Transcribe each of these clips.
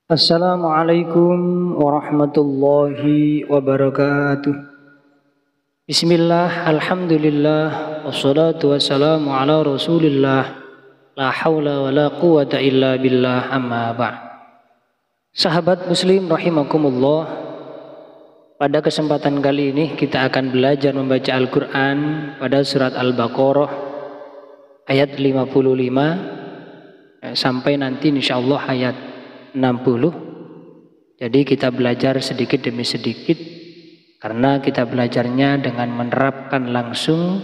Assalamualaikum warahmatullahi wabarakatuh. Bismillah, alhamdulillah, wassalatu wassalamu ala rasulillah. La hawla wa la quwata illa billah, amma ba'd. Sahabat muslim rahimakumullah, pada kesempatan kali ini kita akan belajar membaca Al-Quran pada surat Al-Baqarah ayat 55 sampai nanti insyaallah ayat 60. Jadi kita belajar sedikit demi sedikit karena kita belajarnya dengan menerapkan langsung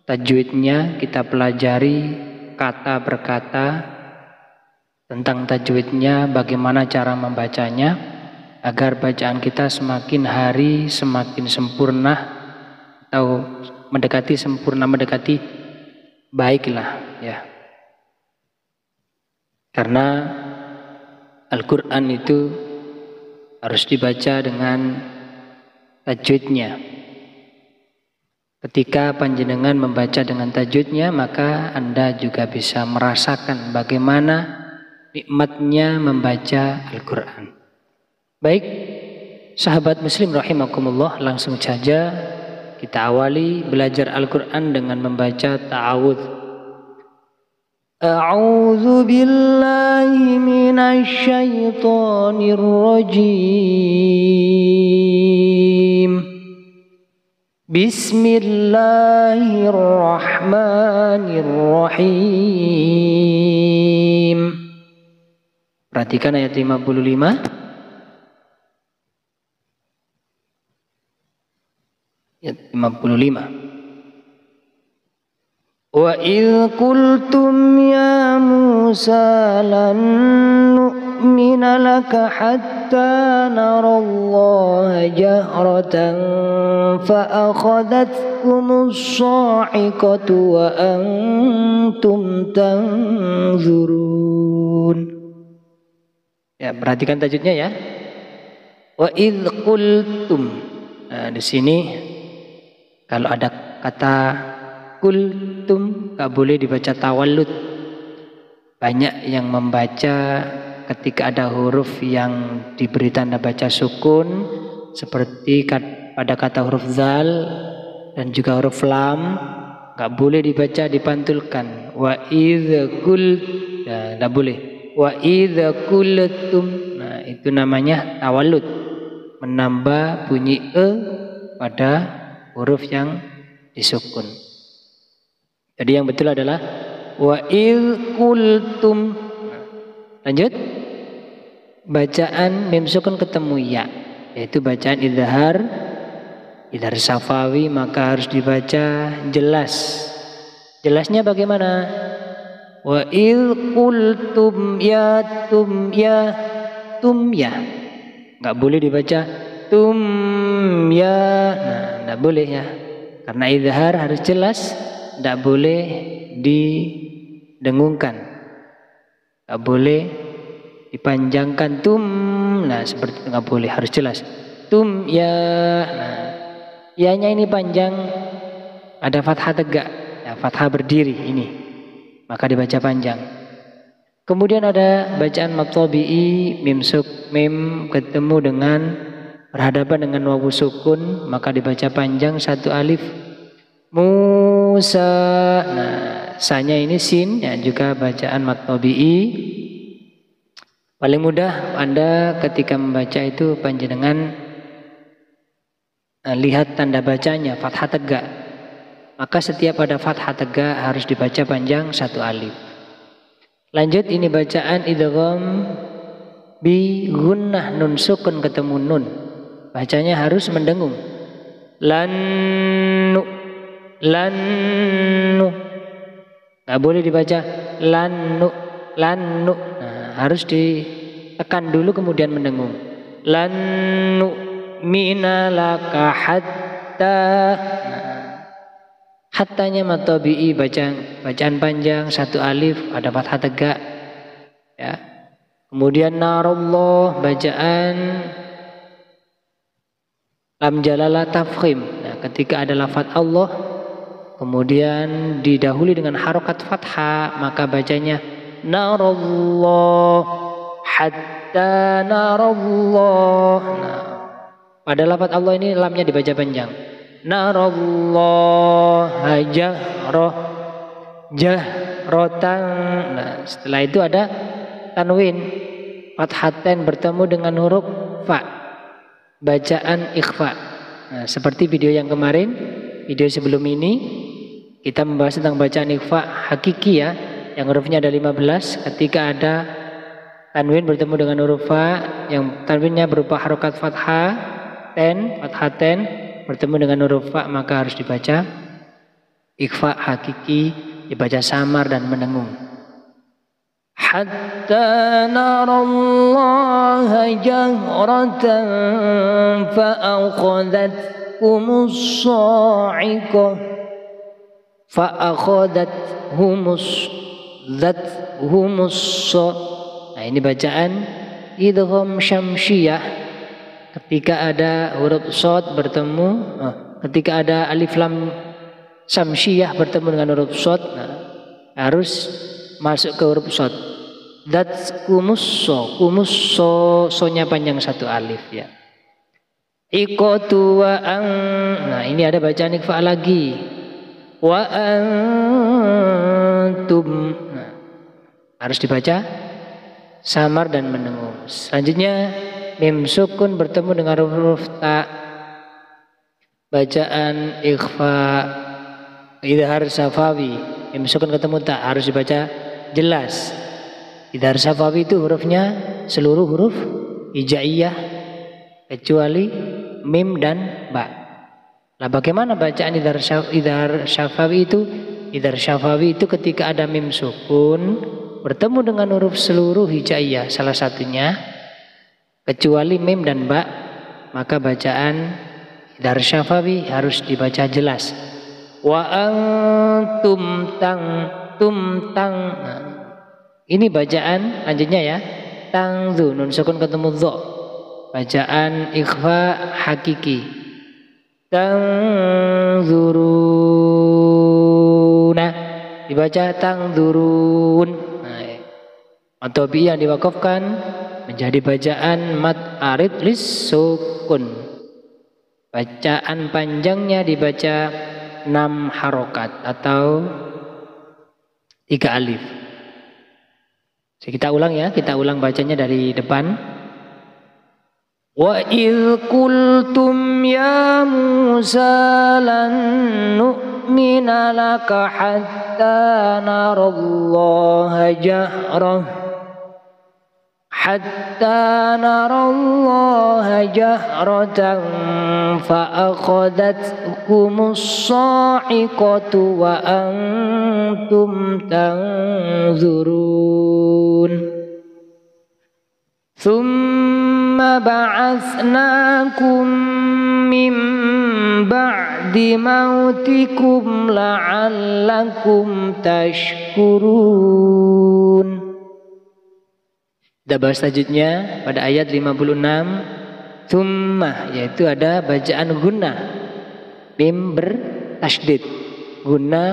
tajwidnya. Kita pelajari kata per kata tentang tajwidnya, bagaimana cara membacanya agar bacaan kita semakin hari semakin sempurna atau mendekati sempurna, mendekati baiklah ya. Karena Al-Quran itu harus dibaca dengan tajwidnya. Ketika panjenengan membaca dengan tajwidnya, maka Anda juga bisa merasakan bagaimana nikmatnya membaca Al-Quran. Baik, sahabat muslim rahimakumullah, langsung saja kita awali belajar Al-Quran dengan membaca ta'awudz. A'udzu billahi minasy syaithanir rajim. Bismillahirrahmanirrahim. Perhatikan ayat 55. Ayat 55. Wa idh qultum ya Musa lan nu'mina laka hatta narallaha jahratan fa akhadhatkumus sa'iqatu wa antum tanzurun. Ya, perhatikan tajwidnya ya. Wa idh qultum. Nah, di sini kalau ada kata kultum gak boleh dibaca tawallud. Banyak yang membaca ketika ada huruf yang diberi tanda baca sukun, seperti pada kata huruf zal dan juga huruf lam, gak boleh dibaca dipantulkan. Wa idza qult, nah, gak boleh. Wa idza qultum, nah itu namanya tawallud, menambah bunyi pada huruf yang disukun. Jadi yang betul adalah wa idh qultum. Lanjut. Bacaan mim sukun ketemu ya, yaitu bacaan idhar safawi, maka harus dibaca jelas. Jelasnya bagaimana? Wa idh qultum ya tum ya tum ya. Enggak boleh dibaca tum ya. Nah, enggak boleh ya. Karena idhar harus jelas. Tidak boleh didengungkan, tidak boleh dipanjangkan tum. Nah seperti itu nggak boleh, harus jelas tum ya. Nah, ya-nya ini panjang, ada fathah tegak, ya, fathah berdiri ini, maka dibaca panjang. Kemudian ada bacaan matabi'i, mim ketemu dengan berhadapan dengan wawu sukun, maka dibaca panjang satu alif. Musa, nah sanya ini sin, ya, juga bacaan matabi'i. Paling mudah Anda ketika membaca itu panjenengan lihat tanda bacanya fathah tegak, maka setiap ada fathah tegak harus dibaca panjang satu alif. Lanjut, ini bacaan idgham bi gunnah, nun sukun ketemu nun, bacanya harus mendengung. Lannu, nggak boleh dibaca lannu. Nah, harus ditekan dulu kemudian mendengung. Lannu minalaka hatta. Nah, hattanya matabi'i, bacaan panjang satu alif, ada fathah tegak ya. Kemudian narallah, bacaan lam jalalah tafkhim. Nah, ketika ada lafaz Allah kemudian didahului dengan harokat fathah, maka bacanya narallah hatta narallah. Nah, pada lafaz Allah ini lamnya dibaca panjang. Narallah jahratan. Nah, setelah itu ada tanwin fathatain bertemu dengan huruf fa, bacaan ikhfa. Nah, seperti video yang kemarin, video sebelum ini kita membahas tentang bacaan ikhfa hakiki ya, yang hurufnya ada 15. Ketika ada tanwin bertemu dengan huruf fa, yang tanwinnya berupa harokat fathaten bertemu dengan huruf fa, maka harus dibaca ikhfa hakiki, dibaca samar dan mendengung. Hatta narallaha jahratan fa'akhadathumus sa'iqah Nah, ini bacaan idgham syamsiyah. Ketika ada huruf shad bertemu, ketika ada alif lam syamsiyah bertemu dengan huruf shad, harus masuk ke huruf shad. Sonya panjang satu alif ya. Iqatu wa an. Nah, ini ada bacaan ikhfa lagi. Wa antum. Nah, harus dibaca samar dan mendengung. Selanjutnya mim sukun bertemu dengan huruf ta. Bacaan ikhfa idhar syafawi. Mim sukun ketemu ta, harus dibaca jelas. Idhar syafawi itu hurufnya seluruh huruf hijaiyah kecuali mim dan ba. Nah, bagaimana bacaan idhar syafawi itu? Idhar syafawi itu ketika ada mim sukun bertemu dengan huruf seluruh hijaiyah salah satunya kecuali mim dan ba, maka bacaan idhar syafawi harus dibaca jelas. Wa antum tang. Nah, ini bacaan lanjutnya ya. Tangzu, nun sukun ketemu dho. Bacaan ikhfa hakiki. Tangzuruna, dibaca tangzurun. Nah, matobi yang diwakafkan menjadi bacaan mat arid lis sukun. Bacaan panjangnya dibaca 6 harokat atau 3 alif. Kita ulang ya, kita ulang bacanya dari depan. Wa idh qultum ya Musa lan nu'mina laka hatta narallaha jahrah jahratan fa'akhadatkumus sa'iqatu wa antum tanzurun. Thumma ba'athnakum min ba'di mautikum la'allakum tashkurun. Kita bahas selanjutnya pada ayat 56. Thumma, yaitu ada bacaan gunnah, mim bertasydid. Gunnah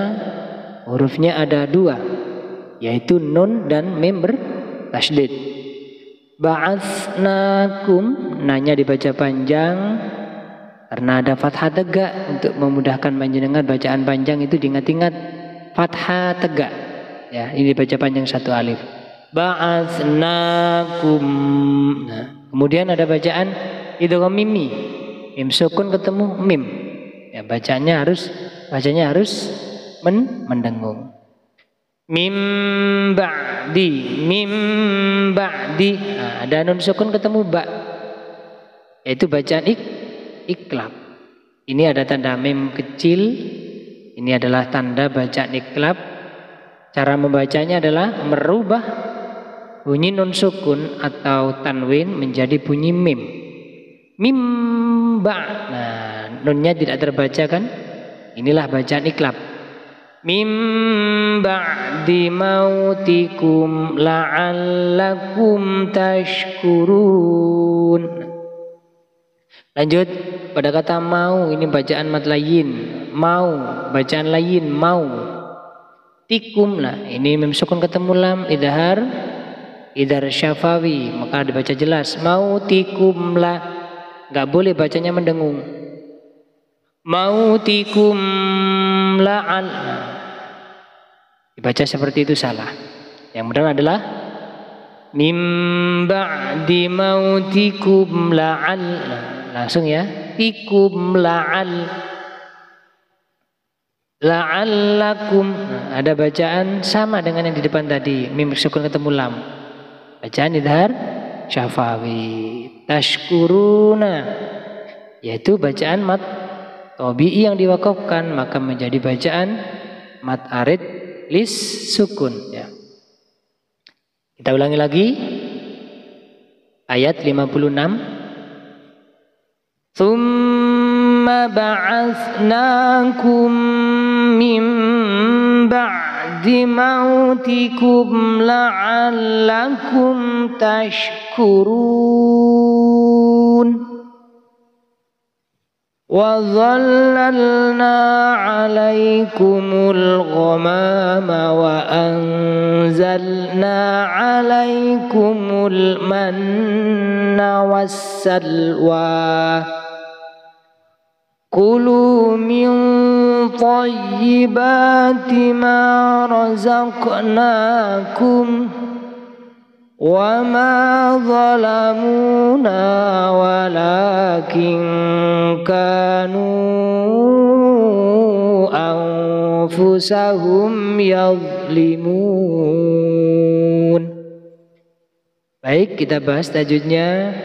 hurufnya ada 2, yaitu nun dan mim bertasydid. Ba'atsnakum, nanya dibaca panjang karena ada fathah tegak. Untuk memudahkan panjenengan bacaan panjang itu diingat-ingat fathah tegak ya, ini dibaca panjang 1 alif. Ba'atsnakum. Nah, kemudian ada bacaan idgham mimi, mim sukun ketemu mim ya, bacanya harus mendengung. Mim ba'di. Nah, ada nun sukun ketemu ba, yaitu bacaan iklab. Ini ada tanda mim kecil, ini adalah tanda bacaan iklab. Cara membacanya adalah merubah bunyi nun sukun atau tanwin menjadi bunyi mim. Mim ba. Nah, nunnya tidak terbaca kan? Inilah bacaan iklab. Mim ba'di mautikum la'allakum tashkurun. Lanjut pada kata mau, ini bacaan mad layin. Mau, bacaan layin mau. Tikum, lah ini mim sukun ketemu lam idhar idhar syafawi, maka dibaca jelas. Mautikum la, nggak boleh bacanya mendengung. Mautikum la'al, dibaca seperti itu salah. Yang benar adalah mim ba'di mautikum la'al, langsung ya, tikum la'al, la'allakum. Ada bacaan sama dengan yang di depan tadi, mim sukun ketemu lam, bacaan idhar syafawi. Tashkuruna, yaitu bacaan mat tabi'i yang diwakafkan, maka menjadi bacaan mat arid lis sukun ya. Kita ulangi lagi ayat 56. Tsumma ba'atsnakum min ba'di mautikum la'allakum tashkurun. Wa dhallalna 'alaikumul ghamama wa anzalna 'alaikumul manna wassalwa. Kulu min thayyibati ma razaqnakum wa ma zalamuna walakin kanu anfusahum yadhlimun. Baik, kita bahas tajwidnya.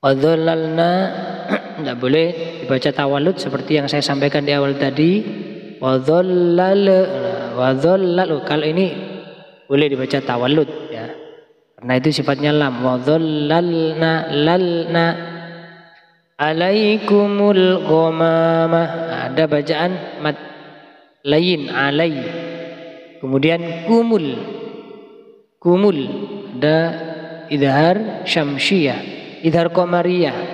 Wadhallalna, tidak boleh dibaca tawalud seperti yang saya sampaikan di awal tadi. Wadhallal, kalau ini boleh dibaca tawalud ya, karena itu sifatnya lam. Wadhallalna lalna alaikumul ghamama, ada bacaan mat lain alai, kemudian kumul, kumul, ada idhar syamsiyah, idhar qamariyah.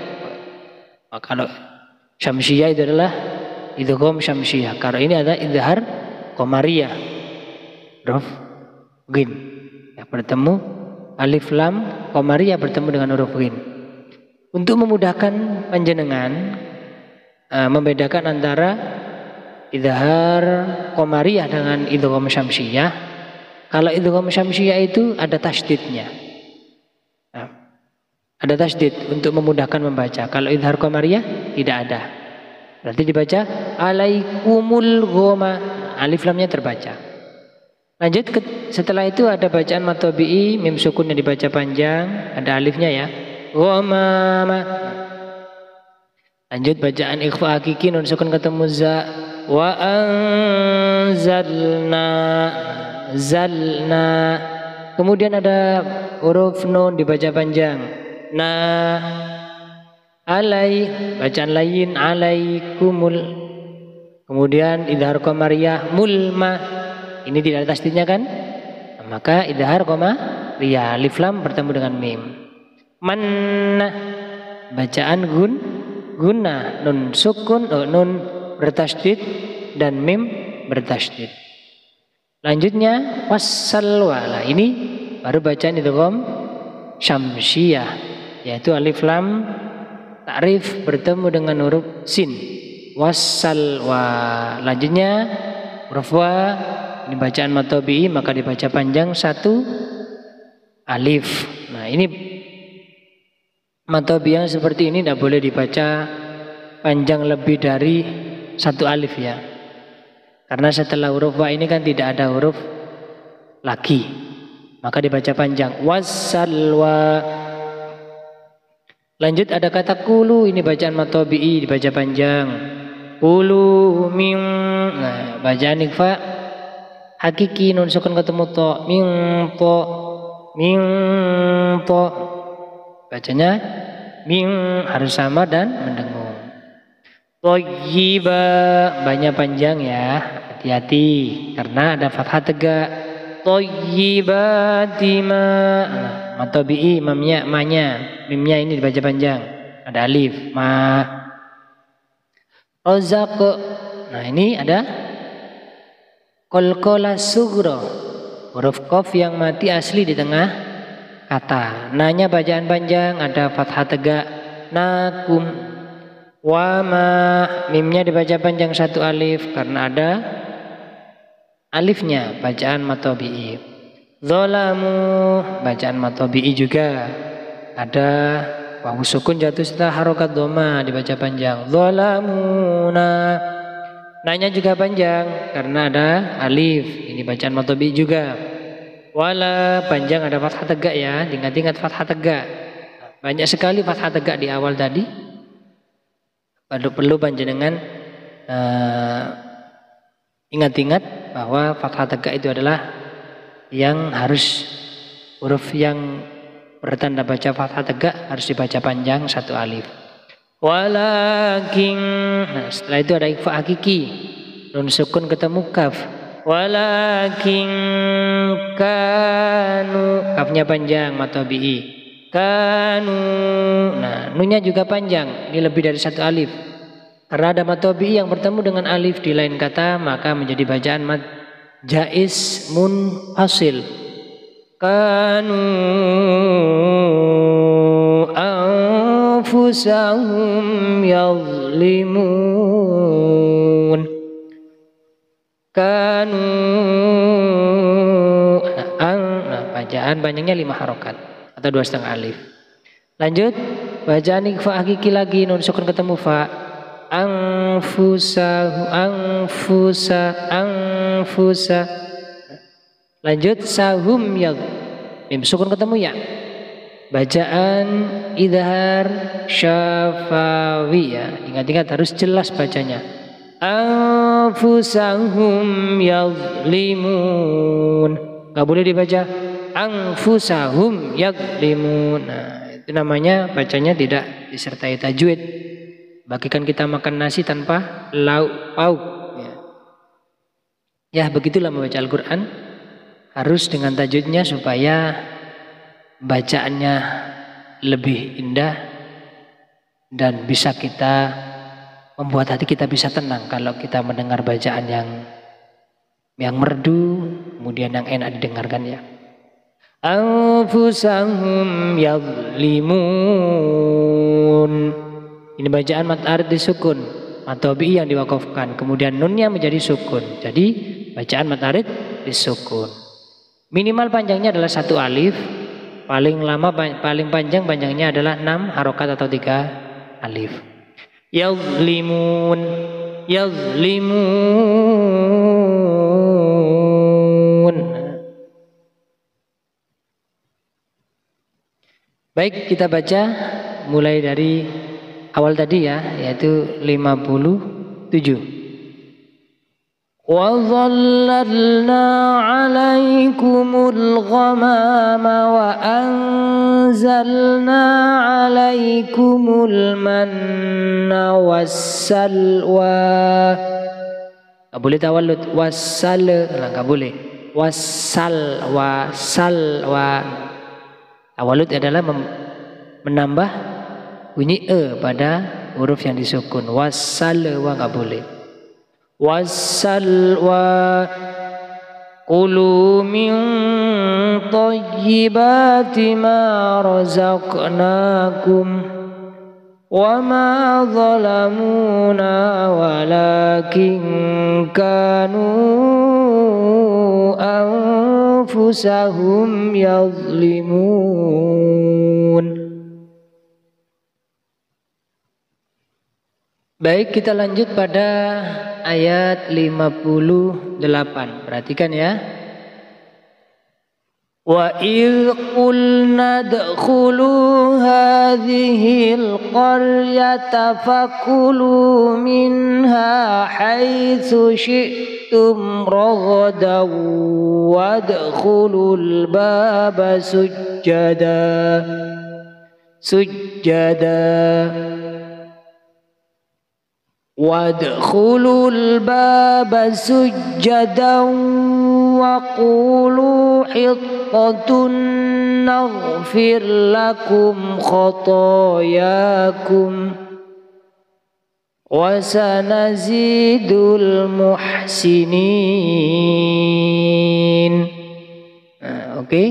Kalau syamsiyah itu adalah idgham syamsiyah, kalau ini ada idhar qamariyah, huruf ghin ya, bertemu alif lam qamariyah bertemu dengan huruf ghin. Untuk memudahkan panjenengan membedakan antara idhar qamariyah dengan idgham syamsiyah, kalau idgham syamsiyah itu ada tasydidnya, ada tasydid untuk memudahkan membaca. Kalau idhar qamariyah tidak ada, berarti dibaca alaikumul ghoma, alif lamnya terbaca. Lanjut setelah itu ada bacaan mat tabi'i, mim sukunnya dibaca panjang, ada alifnya ya, ghamama. Lanjut bacaan ikhfa hakiki, nun sukun ketemu za, wa anzalna, zalna. Kemudian ada huruf nun dibaca panjang, na, alai, bacaan lain alaikumul. Kemudian idhar qamariyah mulma, ini tidak ada tasdidnya kan, maka idhar qamariyah, alif lam bertemu dengan mim. Manna, bacaan guna, nun sukun, nun bertasdid dan mim bertasdid. Lanjutnya wassalwa, nah ini baru bacaan idgham syamsiyah, yaitu alif lam ta'rif bertemu dengan huruf sin, wassalwa. Lanjutnya huruf wa, ini bacaan mat tabi'i, maka dibaca panjang satu alif. Nah ini mat tabi'i yang seperti ini tidak boleh dibaca panjang lebih dari satu alif ya, karena setelah huruf wa ini kan tidak ada huruf lagi, maka dibaca panjang wassalwa. Lanjut ada kata kulu, ini bacaan mat tabi'i dibaca panjang, kulu min, nah bacaan ikhfa hakiki, nun sukun ketemu to, min to, min to, bacanya min harus sama dan mendengung. Thayyiba, banyak panjang ya, hati-hati karena ada fathah tegak. Thayyibati ma, mat tabi'i mamnya, manya, mimnya ini dibaca panjang, ada alif ma. Razaq, nah ini ada qalqalah sughra, huruf qaf yang mati asli di tengah kata. Nanya bacaan panjang, ada fathah tegak, nakum. Wama, mimnya dibaca panjang satu alif karena ada alifnya, bacaan matobi'i. Zolamu, bacaan matobi'i juga ada wawu sukun jatuh setelah harokat doma, dibaca panjang. Zolamuna, nanya juga panjang karena ada alif, ini bacaan matobi'i juga. Wala, panjang ada fathah tegak ya, ingat-ingat fathah tegak. Banyak sekali fathah tegak di awal tadi. Perlu panjenengan ingat-ingat bahwa fathah tegak itu adalah yang harus huruf yang bertanda baca fathah tegak harus dibaca panjang satu alif. Walakin, nah setelah itu ada ikhfa hakiki, nun sukun ketemu kaf. Walakin kanu, kafnya panjang matobi'i. Kanu, nah nunnya juga panjang, ini lebih dari satu alif. Karena ada matobi'i yang bertemu dengan alif di lain kata, maka menjadi bacaan mad jaiz munfasil. Kanu anfusahum yazlimun. Kanu, nah bacaan panjangnya 5 harokat atau 2,5 alif. Lanjut, bacaan ikhfa hakiki lagi, nun sukun ketemu fa. Angfusa. Lanjut, sahum yad, mim sukun ketemu ya. Bacaan idhar syafawi ya, ingat-ingat harus jelas bacanya. Anfusahum yazlimun, gak boleh dibaca anfusahum yazlimun. Nah, itu namanya bacanya tidak disertai tajwid. Bagikan kita makan nasi tanpa lauk pauk. Ya begitulah membaca Al-Quran, harus dengan tajwidnya supaya bacaannya lebih indah dan bisa kita membuat hati kita bisa tenang kalau kita mendengar bacaan yang merdu, kemudian yang enak didengarkan ya. Anfusahum yazlimun. Ini bacaan mad arid disukun, matobi'i yang diwakafkan, kemudian nunnya menjadi sukun. Jadi bacaan mad arid disukun. Minimal panjangnya adalah 1 alif, paling panjang panjangnya adalah 6 harokat atau 3 alif. Yazlimun. Baik, kita baca mulai dari awal tadi ya, yaitu 57. وَظَلَّلْنَا عَلَيْكُمُ الْغَمَامَ وَأَنزَلْنَا عَلَيْكُمُ الْمَنَّ وَالسَّلْوَى. Gak boleh tawallud, wassal, gak boleh. Wassalwa, salwa. Tawallud adalah menambah bunyi e pada huruf yang disukun. Wassalwa gak boleh. Wassalwa, qulu min thayyibati ma razaqnakum wa ma zalamuna walakin kanu anfusahum yazlimun. Baik, kita lanjut pada ayat 58. Perhatikan ya. Wa idh qulna dkhulu hadhil qaryata fakulu minha haitsu syi'tum ragadan wadkhulul baba sujjada. وادخلوا الباب سجدا وقولوا حطة نغفر لكم خطاياكم وسنزيد المحسنين. Oke,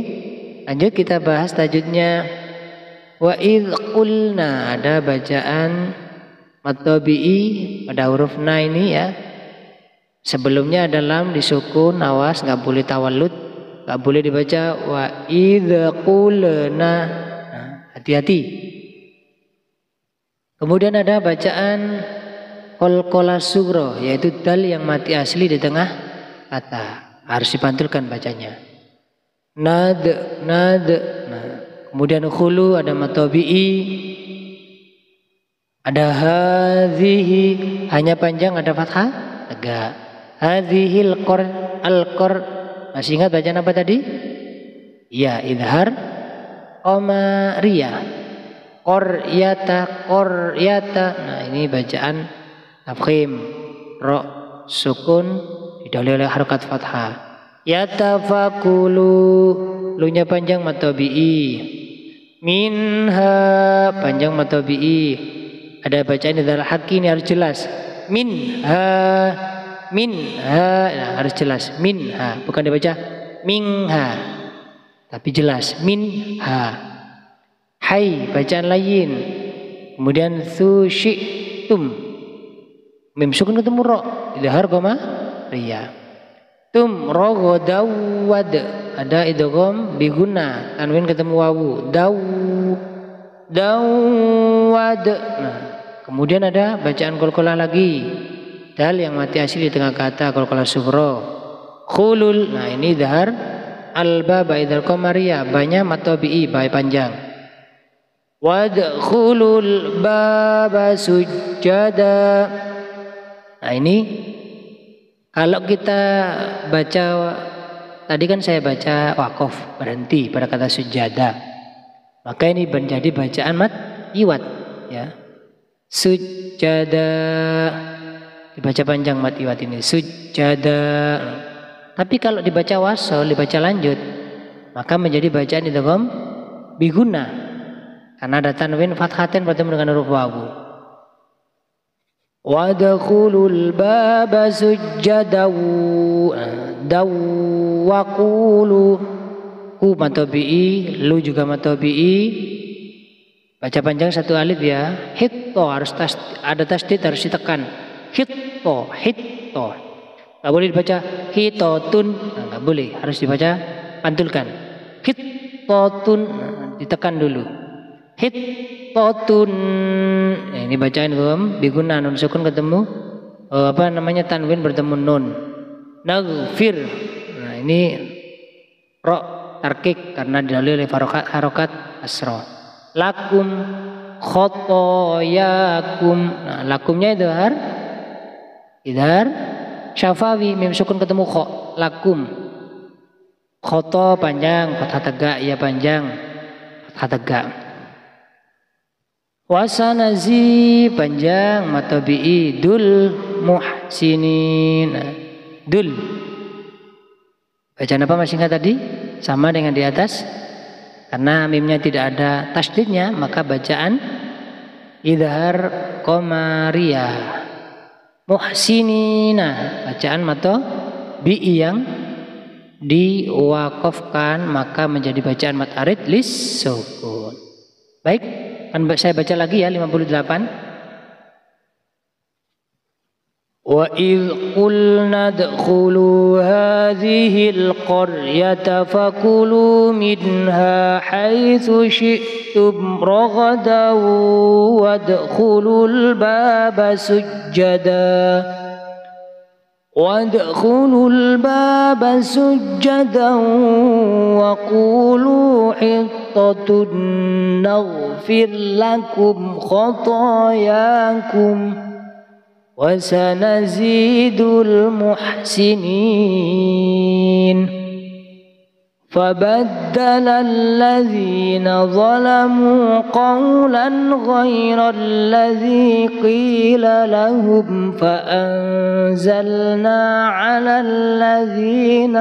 lanjut kita bahas tajudnya. Wa idh qulna, ada bacaan mad tabi'i pada huruf na ini ya. Sebelumnya ada lam disukun, awas nggak boleh tawallud, nggak boleh dibaca wa idh qulna. Nah, hati-hati. Kemudian ada bacaan qalqalah sughra, yaitu dal yang mati asli di tengah kata, harus dipantulkan bacanya. Nad. Nah, kemudian khulu ada mad tabi'i, ada hadhihi hanya panjang, ada fathah tegak. Hadhihil al-qor, masih ingat bacaan apa tadi? Ya, idhar qamariyah. Qaryata. Nah, ini bacaan tafkhim, ro sukun didahului oleh harokat fathah. Yatafakulu, lunya panjang mad tabi'i. Minha panjang mad tabi'i. Ada bacaan idhar haqi, ini harus jelas. Minha, nah, harus jelas. Minha, bukan dibaca minha, tapi jelas minha. Hai, bacaan lain. Kemudian susyitum, mim sukun ketemu ro, idhar koma ria. Tum rogo dawad, ada idgham bi gunna, tanwin ketemu wawu, dawad. Nah, kemudian ada bacaan qalqalah lagi, dal yang mati asli di tengah kata, qalqalah sughra. Khulul, nah ini idhar al-baba, idhar qamariyah, banyak mad tabi'i, ba panjang. Wadkhulul baba sujjada. Nah, ini kalau kita baca, tadi kan saya baca waqaf, berhenti pada kata sujada, maka ini menjadi bacaan mad iwad ya. Sujada dibaca panjang mad iwad ini, sujada. Tapi kalau dibaca wasol, dibaca lanjut, maka menjadi bacaan idgham biguna, karena ada tanwin fathatin bertemu dengan huruf wawu. Wadkhulul baba sujjadaw, dawwaqulu, ku mad tabi'i, lu juga mad tabi'i, baca panjang satu alif ya. Hitto, harus ada tasdid, harus ditekan. Hitto. Nggak boleh dibaca hitotun, nah, nggak boleh, harus dibaca pantulkan. Hittotun, nah, ditekan dulu. Hittotun. Nah, ini bacaan biguna, nun sukun ketemu tanwin bertemu nun. Naghfir. Nah, ini ro tarkik karena didahului oleh harokat asra. Lakum khotoyakum. Nah, lakumnya idhar syafawi, mim sukun ketemu kho, lakum. Khoto panjang, fathah tegak, ya panjang, fathah tegak. Wasanazi panjang mad tabi'i, dul muhsinin. Dul. Bacaan apa masih ingat tadi? Sama dengan di atas. Karena mimnya tidak ada tasdidnya, maka bacaan idhar qamariyah. Muhsinina, bacaan mad tabi'i yang diwaqafkan, maka menjadi bacaan mad arid lis sukun. Baik, kan saya baca lagi ya 58. Wa idh qulna dkhulu hadhil qaryata fakulu minha haitsu syi'tum ragadan wadkhulul baba sujjada. Wadkhulul baba sujjadan wa qulu hittatun naghfir lakum khotoyakum wa sanazidul muhsinin. فبدل الذين ظلموا قولا غير الذي قيل لهم فأنزلنا على الذين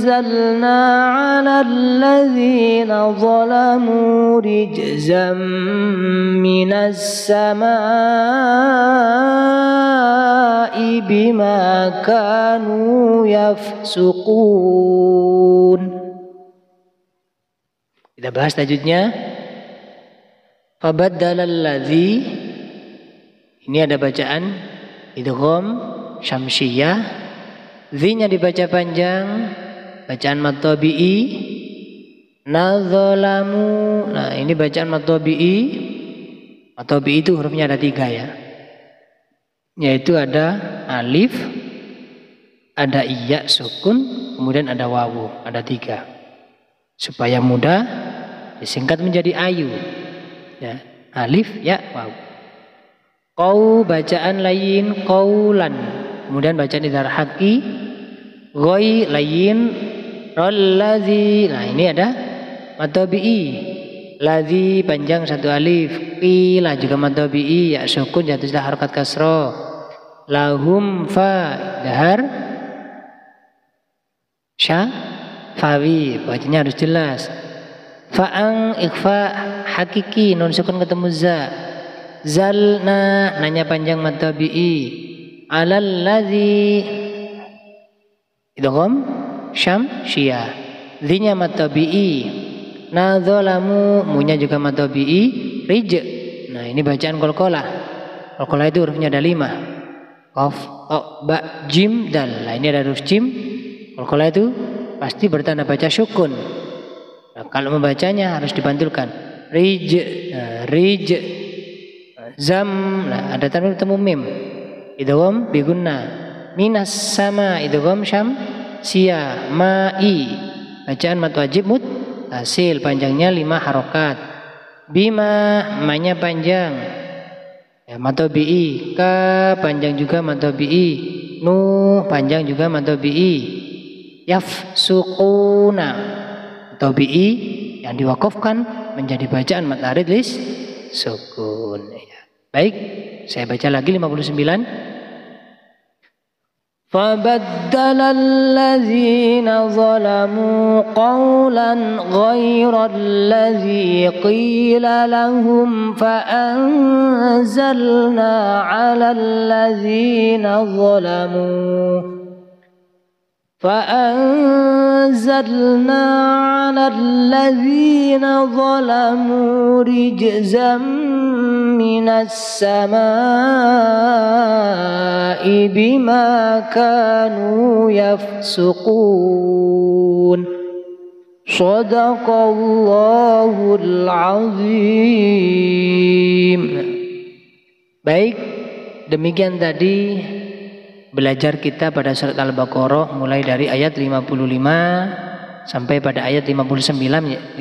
anzalna 'alal zalamu rijzam minas samaa'i bima kanu yafsuqun. Kita bahas tajwidnya. Fabaddalallazi, ini ada bacaan idgham syamsiyah, zi-nya dibaca panjang, bacaan mad tabi'i. Nadzalamu, nah ini bacaan mad tabi'i. Mad tabi'i itu hurufnya ada 3 ya, yaitu ada alif, ada iya sukun, kemudian ada wawu, ada 3. Supaya mudah disingkat menjadi ayu ya, alif ya wawu. Qau bacaan layin qaulan, kemudian bacaan idhar haqi, ghoi layin rallazi. Nah ini ada mad tabi'i, lazi panjang 1 alif, qila juga mad tabi'i, ya sukun jatuh sudah harakat kasra, lahum fa dahar sya fawi, bacanya harus jelas. Fa'ang ikhfa hakiki, nun sukun ketemu za. Zalna nanya panjang mad tabi'i, alallazi idgham syamsiyah, dhi-nya mad tabi'i. Nadzalamu, mu-nya juga mad tabi'i, rij. Nah ini bacaan qalqalah. Qalqalah itu hurufnya ada 5, qaf, ta, ba, jim, dal. Nah ini ada huruf jim. Qalqalah itu pasti bertanda baca syukun. Nah, kalau membacanya harus dipantulkan. Rij, nah, rij, zam, nah, ada tanwin temu mim. Idgham bi gunna. Minas sama idgham syamsiyah, ma'i. Bacaan mad wajib muttasil, panjangnya 5 harokat. Bima, ma-nya panjang. Ya, mad tabi'i. Ka panjang juga mad tabi'i. Nu panjang juga mad tabi'i. Yafsuquna tabi'i yang diwakafkan menjadi bacaan mad arid lis sukun. Baik, saya baca lagi 59. Fabaddala allazina zalamu qawlan ghayra allazi qila lahum fa'anzalna 'ala allazina zalamu فأنزلنا على الذين ظلموا رجزا من السماء بما كانوا يفسقون صدق الله العظيم. Baik, demikian tadi belajar kita pada surat Al-Baqarah mulai dari ayat 55 sampai pada ayat 59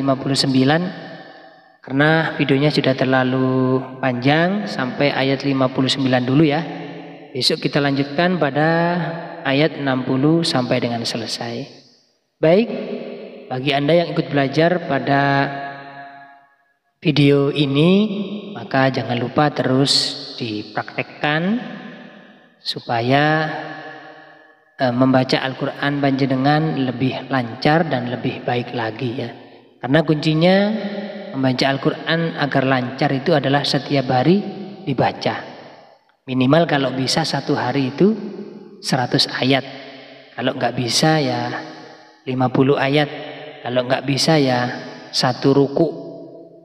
karena videonya sudah terlalu panjang, sampai ayat 59 dulu ya. Besok kita lanjutkan pada ayat 60 sampai dengan selesai. Baik, bagi Anda yang ikut belajar pada video ini, maka jangan lupa terus dipraktekkan supaya membaca Al-Quran panjenengan lebih lancar dan lebih baik lagi ya. Karena kuncinya membaca Al-Quran agar lancar itu adalah setiap hari dibaca. Minimal kalau bisa 1 hari itu 100 ayat. Kalau nggak bisa ya 50 ayat. Kalau nggak bisa ya 1 ruku.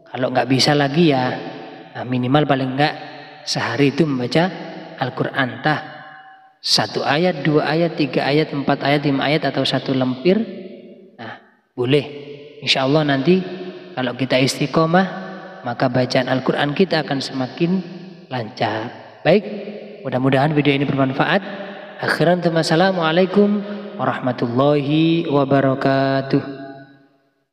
Kalau nggak bisa lagi ya minimal paling nggak sehari itu membaca Al-Quran, tah 1 ayat, 2 ayat, 3 ayat, 4 ayat, 5 ayat atau 1 lempir. Nah, boleh. Insya Allah nanti kalau kita istiqomah, maka bacaan Al-Quran kita akan semakin lancar. Baik, mudah-mudahan video ini bermanfaat. Akhiran, assalamualaikum warahmatullahi wabarakatuh.